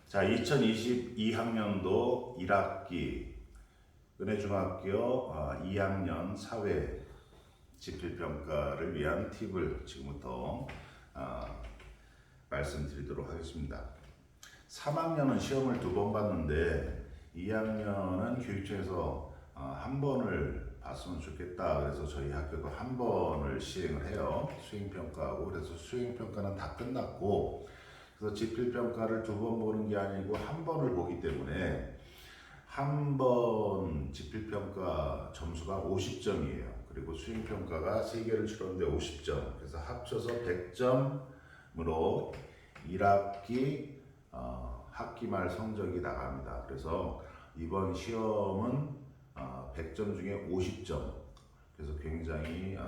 자, 2022학년도 1학기 은혜중학교 2학년 사회 지필평가를 위한 팁을 지금부터 말씀드리도록 하겠습니다. 3학년은 시험을 2번 봤는데 2학년은 교육청에서 한 번을 봤으면 좋겠다. 그래서 저희 학교도 한 번을 시행을 해요. 수행평가하고. 그래서 수행평가는 다 끝났고, 그래서 지필평가를 2번 보는 게 아니고 한 번을 보기 때문에 한 번 지필평가 점수가 50점이에요. 그리고 수행평가가 3개를 치렀는데 50점. 그래서 합쳐서 100점으로 1학기 학기 말 성적이 나갑니다. 그래서 이번 시험은 100점 중에 50점. 그래서 굉장히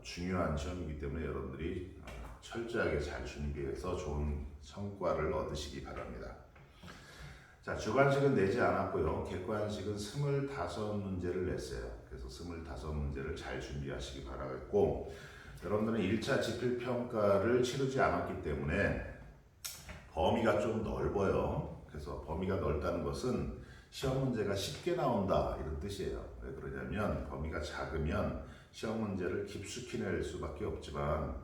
중요한 시험이기 때문에 여러분들이 철저하게 잘 준비해서 좋은 성과를 얻으시기 바랍니다. 자, 주관식은 내지 않았고요. 객관식은 25문제를 냈어요. 그래서 25문제를 잘 준비하시기 바라겠고, 여러분들은 1차 지필평가를 치르지 않았기 때문에 범위가 좀 넓어요. 그래서 범위가 넓다는 것은 시험 문제가 쉽게 나온다 이런 뜻이에요. 왜 그러냐면 범위가 작으면 시험 문제를 깊숙이 낼 수밖에 없지만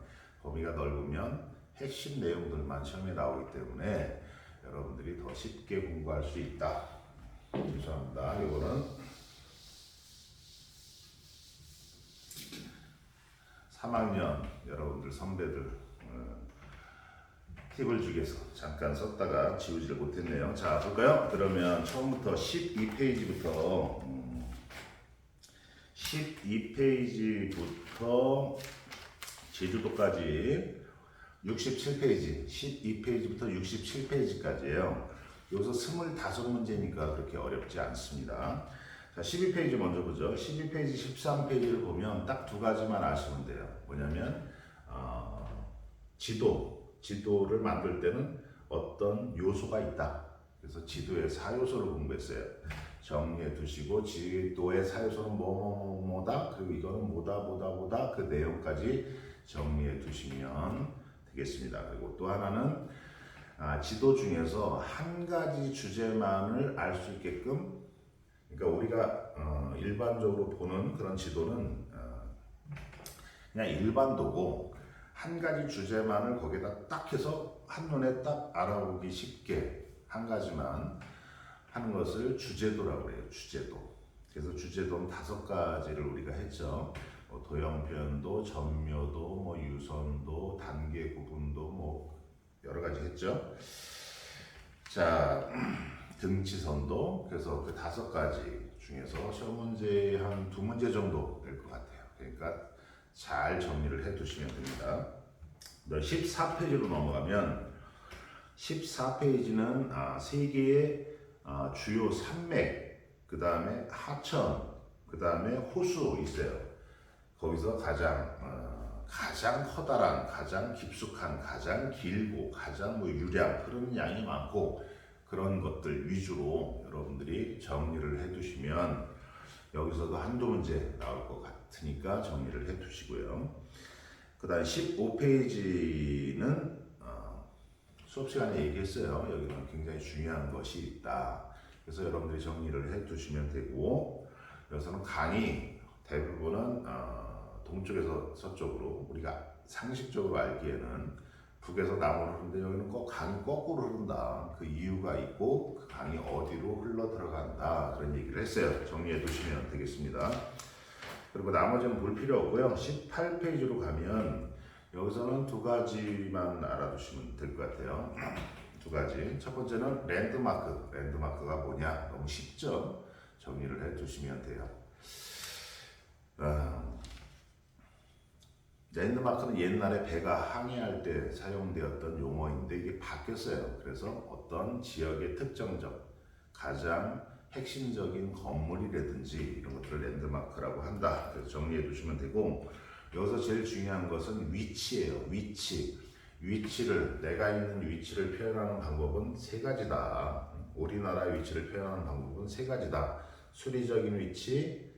범위가 넓으면 핵심 내용들만 시험에 나오기 때문에 여러분들이 더 쉽게 공부할 수 있다. 죄송합니다. 이거는 3학년 여러분들 선배들 팁을 주기 위해서 잠깐 썼다가 지우지를 못했네요. 자, 볼까요? 그러면 처음부터 12페이지부터 12페이지부터 제주도까지 67페이지, 12페이지부터 67페이지까지예요. 여기서 25문제니까 그렇게 어렵지 않습니다. 자, 12페이지 먼저 보죠. 12페이지, 13페이지를 보면 딱 2가지만 아시면 돼요. 뭐냐면 지도를 만들 때는 어떤 요소가 있다. 그래서 지도의 4요소를 공부했어요. 정리해 두시고 지도의 4요소는 뭐다. 그리고 이거는 뭐다. 그 내용까지 정리해 두시면 되겠습니다. 그리고 또 하나는 지도 중에서 한 가지 주제만을 알 수 있게끔, 그러니까 우리가 일반적으로 보는 그런 지도는 그냥 일반도고 한 가지 주제만을 거기다 딱 해서 한눈에 딱 알아보기 쉽게 한 가지만 하는 것을 주제도라고 해요. 주제도. 그래서 주제도는 5가지를 우리가 했죠. 도형 표현도, 전묘도, 유선도, 단계 구분도 여러 가지 했죠. 자, 등치선도. 그래서 그 5가지 중에서 시험 문제 한 2문제 정도 될 것 같아요. 그러니까 잘 정리를 해 두시면 됩니다. 14페이지로 넘어가면 14페이지는 3개의 주요 산맥, 그 다음에 하천, 그 다음에 호수 있어요. 거기서 가장 커다란, 가장 깊숙한, 가장 길고, 가장 유량, 흐르는 양이 많고 그런 것들 위주로 여러분들이 정리를 해두시면 여기서도 한두 문제 나올 것 같으니까 정리를 해두시고요. 그 다음 15페이지는 수업 시간에 얘기했어요. 여기는 굉장히 중요한 것이 있다. 그래서 여러분들이 정리를 해두시면 되고, 여기서는 강이 대부분은 동쪽에서 서쪽으로 우리가 상식적으로 알기에는 북에서 남으로 흐르는데 여기는 꼭 강이 거꾸로 흐른다. 그 이유가 있고 그 강이 어디로 흘러 들어간다. 그런 얘기를 했어요. 정리해 두시면 되겠습니다. 그리고 나머지는 볼 필요 없고요. 18페이지로 가면 여기서는 2가지만 알아두시면 될 것 같아요. 2가지. 첫 번째는 랜드마크. 랜드마크가 뭐냐? 너무 쉽죠? 정리를 해 두시면 돼요. 랜드마크는 옛날에 배가 항해할 때 사용되었던 용어인데 이게 바뀌었어요. 그래서 어떤 지역의 특정적, 가장 핵심적인 건물이라든지 이런 것들을 랜드마크라고 한다. 그래서 정리해 두시면 되고, 여기서 제일 중요한 것은 위치예요. 위치를, 내가 있는 위치를 표현하는 방법은 3가지다. 우리나라의 위치를 표현하는 방법은 3가지다. 수리적인 위치,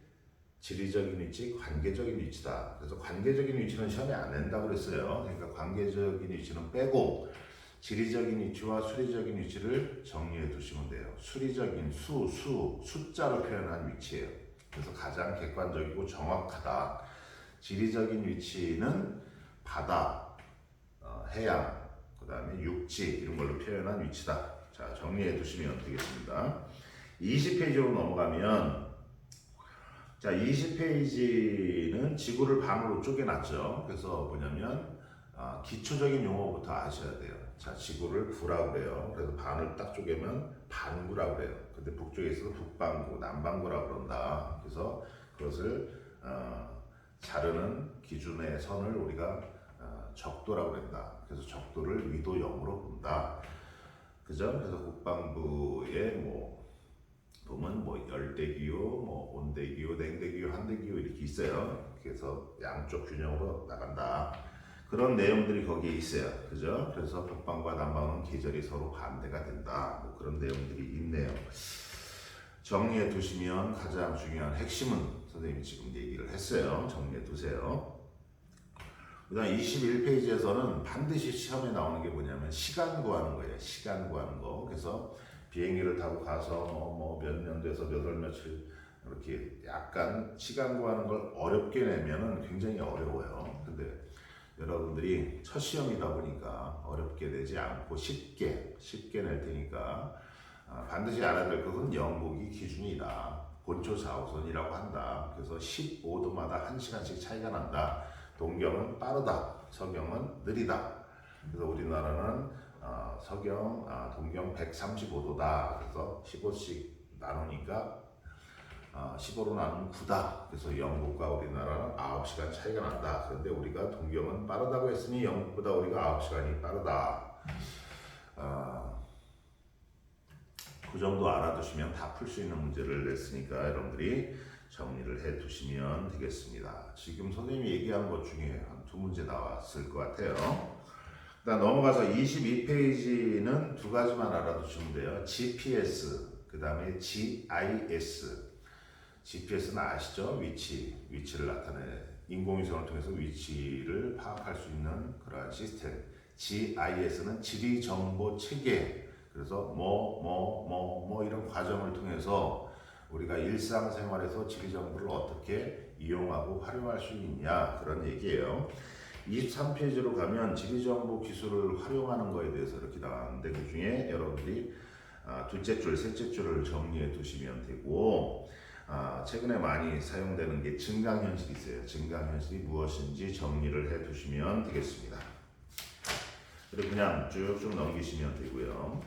지리적인 위치, 관계적인 위치다. 그래서 관계적인 위치는 시험에 안 낸다고 그랬어요. 그러니까 관계적인 위치는 빼고 지리적인 위치와 수리적인 위치를 정리해 두시면 돼요. 수리적인 숫자로 표현한 위치예요. 그래서 가장 객관적이고 정확하다. 지리적인 위치는 바다, 해양, 그 다음에 육지 이런 걸로 표현한 위치다. 자, 정리해 두시면 되겠습니다. 20페이지로 넘어가면, 자, 20페이지는 지구를 반으로 쪼개놨죠. 그래서 뭐냐면 기초적인 용어부터 아셔야 돼요. 자, 지구를 구라고 그래요. 그래서 반을 딱 쪼개면 반구라고 그래요. 근데 북쪽에 있어서 북반구, 남반구라고 그런다. 그래서 그것을 자르는 기준의 선을 우리가 적도라고 그런다. 그래서 적도를 위도 0으로 본다. 그죠? 그래서 북반구에 보면 열대기후, 온대기후, 냉대기후, 한대기후 이렇게 있어요. 그래서 양쪽 균형으로 나간다. 그런 내용들이 거기에 있어요. 그죠? 그래서 북반구와 남반구는 계절이 서로 반대가 된다. 그런 내용들이 있네요. 정리해 두시면 가장 중요한 핵심은 선생님이 지금 얘기를 했어요. 정리해 두세요. 그 다음 21페이지에서는 반드시 시험에 나오는 게 뭐냐면 시간 구하는 거예요. 시간 구하는 거. 그래서 비행기를 타고 가서 몇 년도에서 몇 월 며칠 이렇게 약간 시간 구하는 걸 어렵게 내면은 굉장히 어려워요. 근데 여러분들이 첫 시험이다 보니까 어렵게 내지 않고 쉽게 낼 테니까 반드시 알아야 될 것은 영국이 기준이다. 본초 좌우선이라고 한다. 그래서 15도마다 1시간씩 차이가 난다. 동경은 빠르다. 서경은 느리다. 그래서 우리나라는 동경 135도다. 그래서 15씩 나누니까 15로 나누면 9다. 그래서 영국과 우리나라는 9시간 차이가 난다. 그런데 우리가 동경은 빠르다고 했으니 영국보다 우리가 9시간이 빠르다. 그 정도 알아두시면 다 풀 수 있는 문제를 냈으니까 여러분들이 정리를 해 두시면 되겠습니다. 지금 선생님이 얘기하는 것 중에 한 2문제 나왔을 것 같아요. 그다음 넘어가서 22페이지는 2가지만 알아두시면 돼요. GPS, 그 다음에 GIS. GPS는 아시죠? 위치를 나타내 인공위성을 통해서 위치를 파악할 수 있는 그러한 시스템. GIS는 지리정보 체계. 그래서 이런 과정을 통해서 우리가 일상생활에서 지리정보를 어떻게 이용하고 활용할 수 있냐 그런 얘기예요. 23페이지로 가면 지리정보 기술을 활용하는 거에 대해서 이렇게 나왔는데 그 중에 여러분들이 둘째 줄, 셋째 줄을 정리해 두시면 되고 최근에 많이 사용되는 게 증강현실이 있어요. 증강현실이 무엇인지 정리를 해 두시면 되겠습니다. 그리고 그냥 쭉쭉 넘기시면 되고요.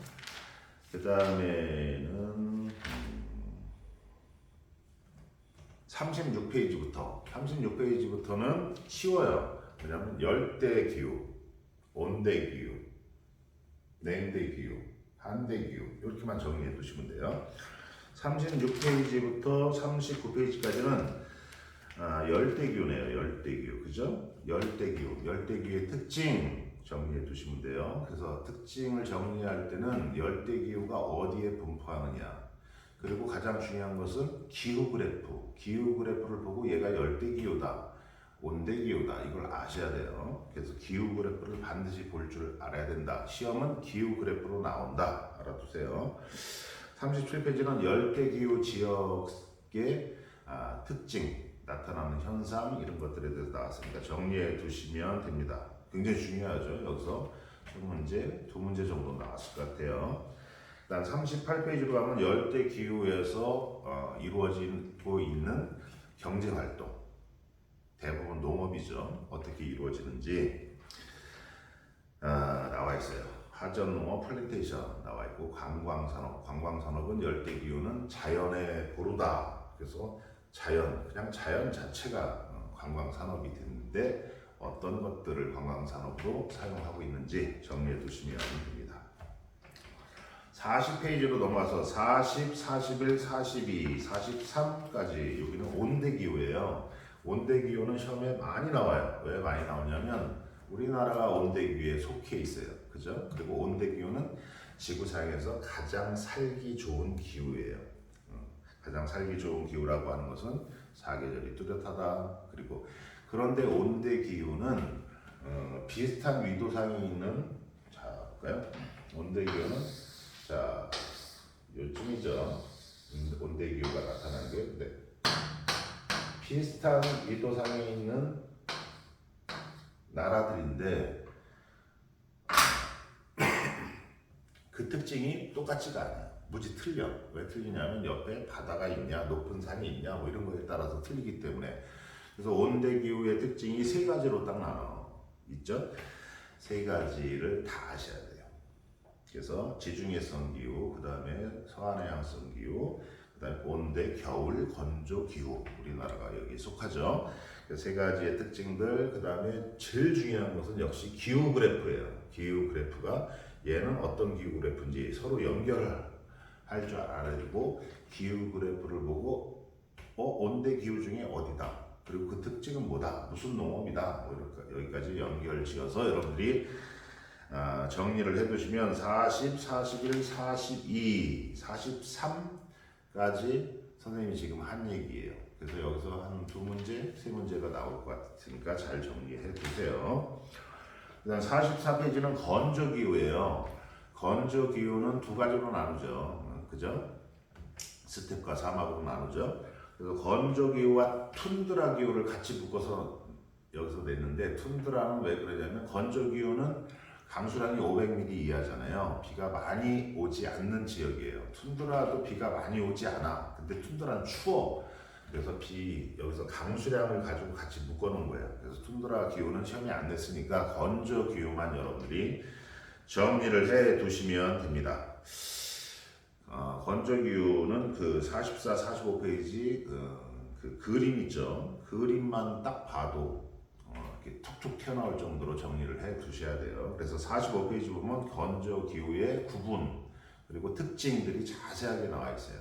그 다음에는 36페이지부터는 쉬워요. 왜냐하면 열대기후, 온대기후, 냉대기후, 한대기후 이렇게만 정리해 두시면 돼요. 36페이지부터 39페이지까지는 열대기후네요. 열대기후. 그죠? 열대기후의 특징 정리해 두시면 돼요. 그래서 특징을 정리할 때는 열대기후가 어디에 분포하느냐. 그리고 가장 중요한 것은 기후 그래프를 보고 얘가 열대기후다, 온대기후다 이걸 아셔야 돼요. 그래서 기후 그래프를 반드시 볼 줄 알아야 된다. 시험은 기후 그래프로 나온다. 알아두세요. 37페이지는 열대기후 지역의 특징, 나타나는 현상 이런 것들에 대해서 나왔으니까 정리해 두시면 됩니다. 굉장히 중요하죠. 여기서 두 문제 정도 나왔을 것 같아요. 그다음 38페이지로 가면 열대기후에서 이루어지고 있는 경제활동, 대부분 농업이죠. 어떻게 이루어지는지 나와 있어요. 화전농업, 플랜테이션 나와 있고 관광산업은 열대기후는 자연의 보루다. 그래서 자연 자체가 관광산업이 되는데 어떤 것들을 관광산업으로 사용하고 있는지 정리해 두시면 됩니다. 40페이지로 넘어가서 40, 41, 42, 43까지 여기는 온대기후예요. 온대기후는 시험에 많이 나와요. 왜 많이 나오냐면 우리나라가 온대기후에 속해 있어요. 그죠? 그리고 온대기후는 지구상에서 가장 살기 좋은 기후예요. 가장 살기 좋은 기후라고 하는 것은 사계절이 뚜렷하다. 그리고 그런데 온대기후는 비슷한 위도상에 있는 볼까요? 온대기호는 자 요쯤이죠. 온대기호가 나타나는 게 근데 비슷한緯도상에 있는 나라들인데 그 특징이 똑같지가 않아요. 무지 틀려. 왜 틀리냐면 옆에 바다가 있냐, 높은 산이 있냐, 뭐 이런 거에 따라서 틀리기 때문에. 그래서 온대기후의 특징이 세 가지로 딱 나눠 있죠. 세 가지를 다 아셔야 돼요. 그래서 지중해성 기후, 그 다음에 서한해양성 기후, 그 다음에 온대, 겨울, 건조 기후. 우리나라가 여기 속하죠. 세 가지의 특징들, 그 다음에 제일 중요한 것은 역시 기후 그래프예요. 기후 그래프가 얘는 어떤 기후 그래프인지 서로 연결할 줄 알아야 되고, 기후 그래프를 보고 온대 기후 중에 어디다, 그리고 그 특징은 뭐다, 무슨 농업이다, 뭐 여기까지 연결 지어서 여러분들이 정리를 해두시면 40, 41, 42, 43까지 선생님이 지금 한 얘기예요. 그래서 여기서 한 두 문제, 세 문제가 나올 것 같으니까 잘 정리해 두세요. 그다음 44페이지는 건조기후예요. 건조기후는 두 가지로 나누죠. 그죠? 스텝과 사막으로 나누죠. 그래서 건조기후와 툰드라 기후를 같이 묶어서 여기서 냈는데, 툰드라는 왜 그러냐면 건조기후는 강수량이 500mm 이하잖아요. 비가 많이 오지 않는 지역이에요. 툰드라도 비가 많이 오지 않아. 근데 툰드라는 추워. 그래서 여기서 강수량을 가지고 같이 묶어놓은 거예요. 그래서 툰드라 기후는 시험에 안 냈으니까 건조 기후만 여러분들이 정리를 해 두시면 됩니다. 건조 기후는 그 44, 45페이지 그 그림 있죠. 그림만 딱 봐도 이렇게 툭툭 튀어나올 정도로 정리를 해 두셔야 돼요. 그래서 45페이지 보면 건조 기후의 구분 그리고 특징들이 자세하게 나와 있어요.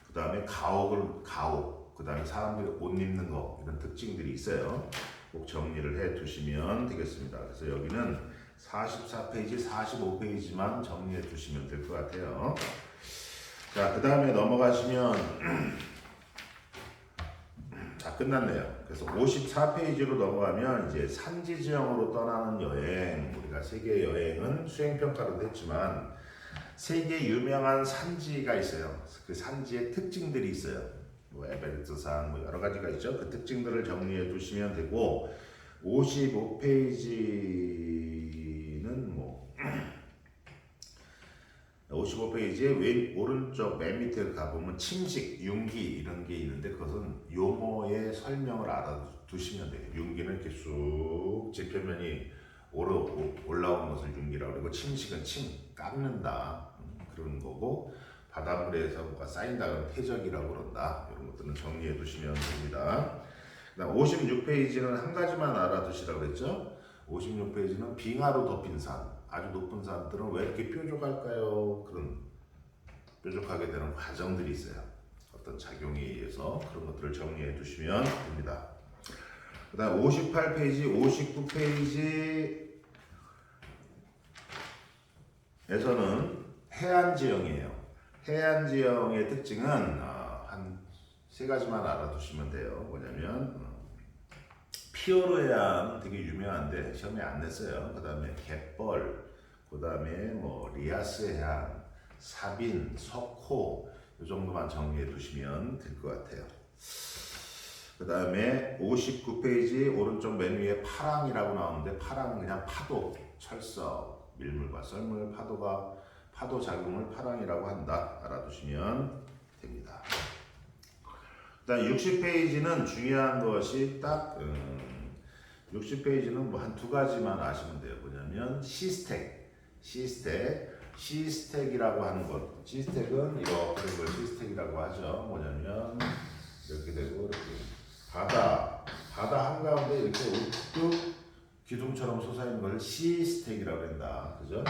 그 다음에 가옥, 그 다음에 사람들이 옷 입는 거, 이런 특징들이 있어요. 꼭 정리를 해 두시면 되겠습니다. 그래서 여기는 44페이지, 45페이지만 정리해 두시면 될 것 같아요. 자, 그 다음에 넘어가시면 다 끝났네요. 그래서 54페이지로 넘어가면 이제 산지 지형으로 떠나는 여행, 우리가 세계 여행은 수행평가로도 했지만 세계 유명한 산지가 있어요. 그 산지의 특징들이 있어요. 뭐 에베레스트산, 뭐 여러 가지가 있죠. 그 특징들을 정리해 두시면 되고, 55페이지는 55페이지에 오른쪽 맨 밑에 가보면 침식, 융기 이런 게 있는데, 그것은 용어의 설명을 알아두시면 돼요. 융기는 이렇게 쑥 지표면이 올라오는 것을 융기라고 그러고, 침식은 깎는다 그런 거고, 바닷물에서 뭐가 쌓인다 그러면 퇴적이라고 그런다. 이런 것들은 정리해 두시면 됩니다. 그다음 56페이지는 한 가지만 알아두시라고 그랬죠. 56페이지는 빙하로 덮인 산, 아주 높은 산들은 왜 이렇게 뾰족할까요? 그런 뾰족하게 되는 과정들이 있어요. 어떤 작용에 의해서. 그런 것들을 정리해 두시면 됩니다. 그 다음 58페이지, 59페이지에서는 해안지형이에요. 해안지형의 특징은 한 세 가지만 알아두시면 돼요. 뭐냐면 피오르 해안 되게 유명한데 시험에 안 냈어요. 그 다음에 갯벌, 그 다음에 리아스 해안, 사빈, 석호, 이 정도만 정리해 두시면 될 것 같아요. 그 다음에 59페이지 오른쪽 맨 위에 파랑이라고 나오는데, 파랑은 그냥 파도, 철석, 밀물과 썰물, 파도 작용을 파랑이라고 한다. 알아두시면 됩니다. 일단 60페이지는 중요한 것이 딱 60페이지는 한 두 가지만 아시면 돼요. 뭐냐면 시스텍이라고 하는 것. 시스텍은 이렇게 된 걸 시스텍이라고 하죠. 뭐냐면 이렇게 되고 이렇게 바다 한가운데 이렇게 우뚝 기둥처럼 솟아있는 걸 시스텍이라고 한다. 그죠?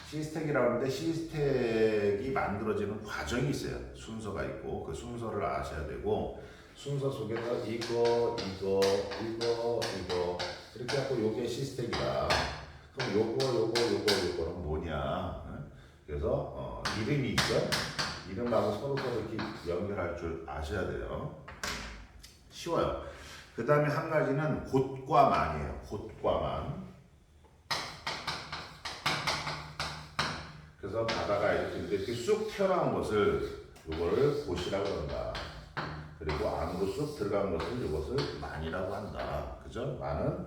시스텍이라고 하는데, 시스텍이 만들어지는 과정이 있어요. 순서가 있고, 그 순서를 아셔야 되고, 순서 속에서 이거 이렇게 하고 요게 시스텍이다. 그럼 요거는 뭐냐? 그래서 이름이 있죠. 이름하고 서로 이렇게 연결할 줄 아셔야 돼요. 쉬워요. 그 다음에 한 가지는 곧과 만이에요. 곧과 만. 그래서 바다가 이렇게 쑥 튀어나온 것을 이거를 곧이라고 한다. 그리고 안으로 쑥 들어간 것을 이것을 만이라고 한다. 그죠? 만은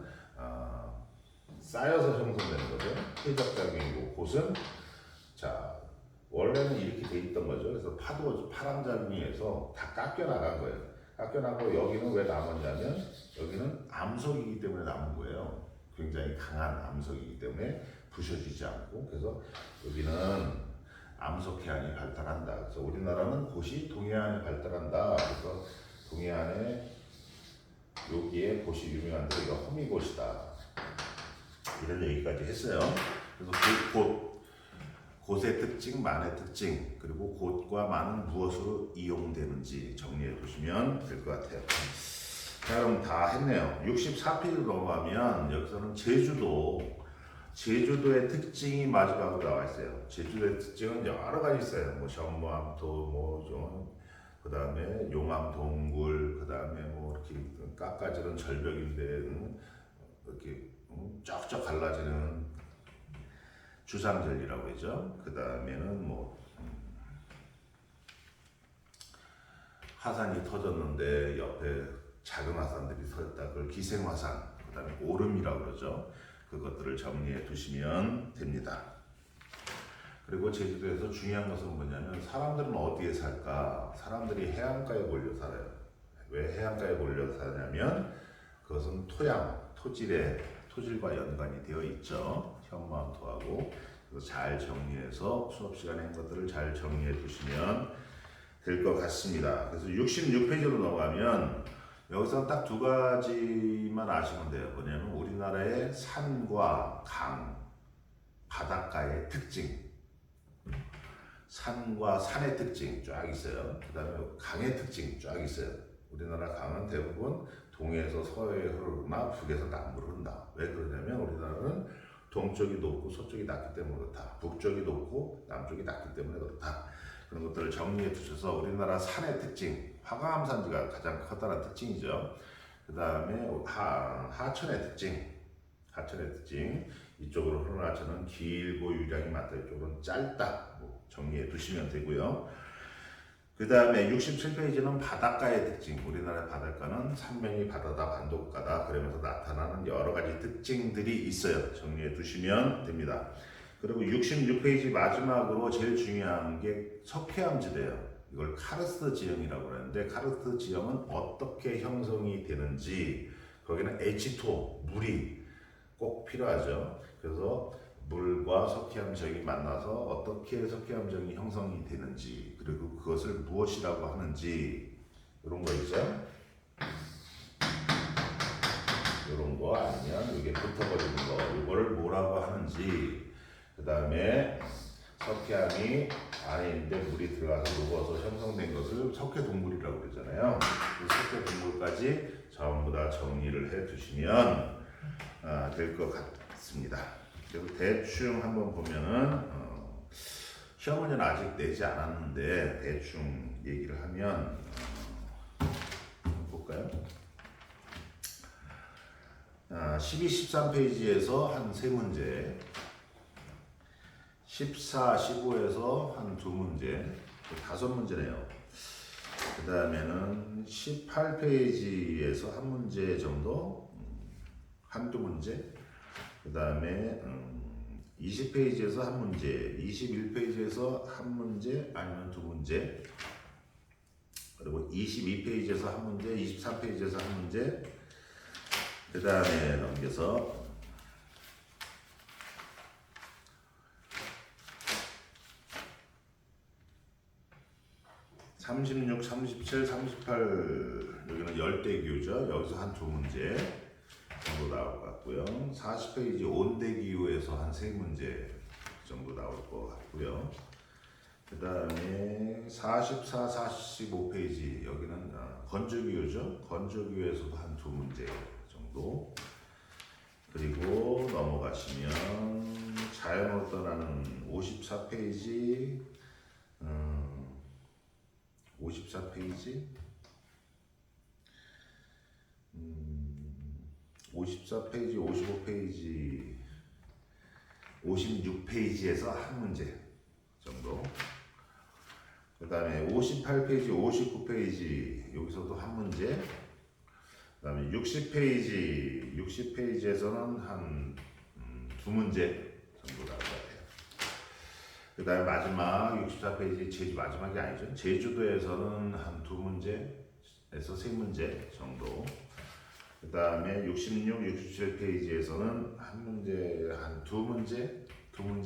쌓여서 형성되는 거죠. 해적작용이고 곧은 자 원래는 이렇게 돼 있던 거죠. 그래서 파랑작용에서 다 깎여 나간 거예요. 깎여 나고 여기는 왜 남았냐면 여기는 암석이기 때문에 남은 거예요. 굉장히 강한 암석이기 때문에 부셔지지 않고 그래서 여기는 암석 해안이 발달한다. 그래서 우리나라는 곧이 동해안이 발달한다. 그래서 동해안에 여기에 곧이 유명한데 이거 호미곶이다. 이런 얘기까지 했어요. 그래서 곧의 특징, 만의 특징, 그리고 곧과 만은 무엇으로 이용되는지 정리해 두시면 될 것 같아요. 자, 그럼 다 했네요. 64페이지로 넘어가면 여기서는 제주도의 특징이 마지막으로 나와 있어요. 제주도의 특징은 여러 가지 있어요. 뭐 전무암도, 그 다음에 용암동굴, 그 다음에 뭐 이렇게 깎아지는 절벽인데 이렇게 쫙쫙 갈라지는 주상절리라고 하죠. 그 다음에는 뭐 화산이 터졌는데 옆에 작은 화산들이 터졌다. 그걸 기생화산, 그 다음에 오름이라고 그러죠. 그것들을 정리해 두시면 됩니다. 그리고 제주도에서 중요한 것은 뭐냐면 사람들은 어디에 살까? 사람들이 해안가에 몰려 살아요. 왜 해안가에 몰려 사냐면 그것은 토질과 연관이 되어 있죠. 현무암토하고. 그래서 잘 정리해서 수업 시간에 한 것들을 잘 정리해 두시면 될 것 같습니다. 그래서 66페이지로 넘어가면 여기서 딱 두 가지만 아시면 돼요. 뭐냐면 우리나라의 산과 강, 바닷가의 특징, 산과 산의 특징 쫙 있어요. 그 다음에 강의 특징 쫙 있어요. 우리나라 강은 대부분 동해에서 서해에 흐르거나 북에서 남부로 흐른다. 왜 그러냐면 우리나라는 동쪽이 높고 서쪽이 낮기 때문에 그렇다. 북쪽이 높고 남쪽이 낮기 때문에 그렇다. 그런 것들을 정리해 두셔서 우리나라 산의 특징, 화강암산지가 가장 커다란 특징이죠. 그 다음에 하천의 특징, 이쪽으로 흐르는 하천은 길고 유량이 많다, 이쪽은 짧다. 뭐 정리해 두시면 되고요. 그 다음에 67페이지는 바닷가의 특징. 우리나라의 바닷가는 삼면이 바다다, 반도가다 그러면서 나타나는 여러 가지 특징들이 있어요. 정리해 두시면 됩니다. 그리고 66페이지 마지막으로 제일 중요한 게 석회암지대예요. 이걸 카르스트 지형이라고 하는데 카르스트 지형은 어떻게 형성이 되는지 거기는 H2O, 물이 꼭 필요하죠. 그래서 물과 석회암 지형이 만나서 어떻게 석회암 지형이 형성이 되는지 그리고 그것을 무엇이라고 하는지 이런 거 있죠. 이런 거 아니면 이게 붙어버리는 거 이거를 뭐라고 하는지 그 다음에 석회암이 안에 있는데 물이 들어가서 녹아서 형성된 것을 석회동굴이라고 그러잖아요. 그 석회동굴까지 전부 다 정리를 해 두시면 될 것 같습니다. 그리고 대충 한번 보면은 시험 문제는 아직 내지 않았는데 대충 얘기를 하면 볼까요? 12, 13페이지에서 한 3문제 14, 15에서 한 2문제 5문제네요. 그 다음에는 18페이지에서 한 문제 정도 한두 문제 그 다음에 20페이지에서 한 문제 21페이지에서 한 문제 아니면 2문제 그리고 22페이지에서 한 문제 23페이지에서 한 문제 그 다음에 넘겨서 36, 37, 38 여기는 열대기후죠. 여기서 한 2문제 정도 나올 것 같고요. 40페이지 온대기후에서 한 3문제 정도 나올 것 같고요. 그 다음에 44, 45페이지 여기는 건조기후죠. 건조기후에서도 한 2문제 정도. 그리고 넘어가시면 자연으로 떠나는 54페이지 54페이지 54페이지, 55페이지, 56페이지에서 한 문제 정도. 그 다음에 58페이지, 59페이지 여기서도 한 문제. 그 다음에 60페이지에서는 한 두 문제 정도 나올 것 같아요. 그 다음에 마지막 64페이지, 제주 마지막이 아니죠. 제주도에서는 한 두 문제에서 세 문제 정도. 그 다음에 66, 67페이지에서는 한 문제, 한 두 문제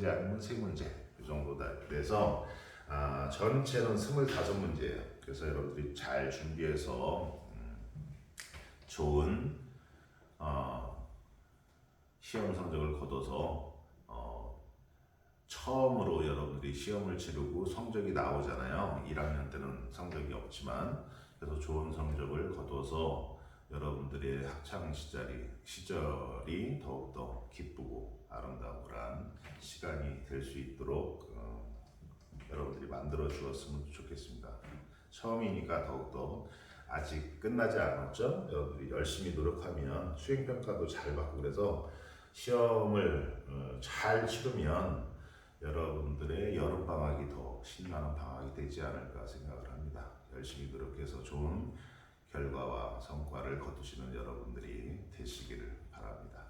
아니면 세 문제 이 정도다. 그래서 전체는 25문제예요. 그래서 여러분들이 잘 준비해서 좋은 시험 성적을 거둬서 처음으로 여러분들이 시험을 치르고 성적이 나오잖아요. 1학년 때는 성적이 없지만, 그래서 좋은 성적을 거둬서 여러분들의 학창 시절이 더욱더 기쁘고 아름다운 시간이 될 수 있도록 여러분들이 만들어 주었으면 좋겠습니다. 처음이니까 더욱더 아직 끝나지 않았죠. 여러분들이 열심히 노력하면 수행평가도 잘 받고, 그래서 시험을 잘 치르면 여러분들의 여름방학이 더 신나는 방학이 되지 않을까 생각을 합니다. 열심히 노력해서 좋은 결과와 성과를 거두시는 여러분들이 되시기를 바랍니다.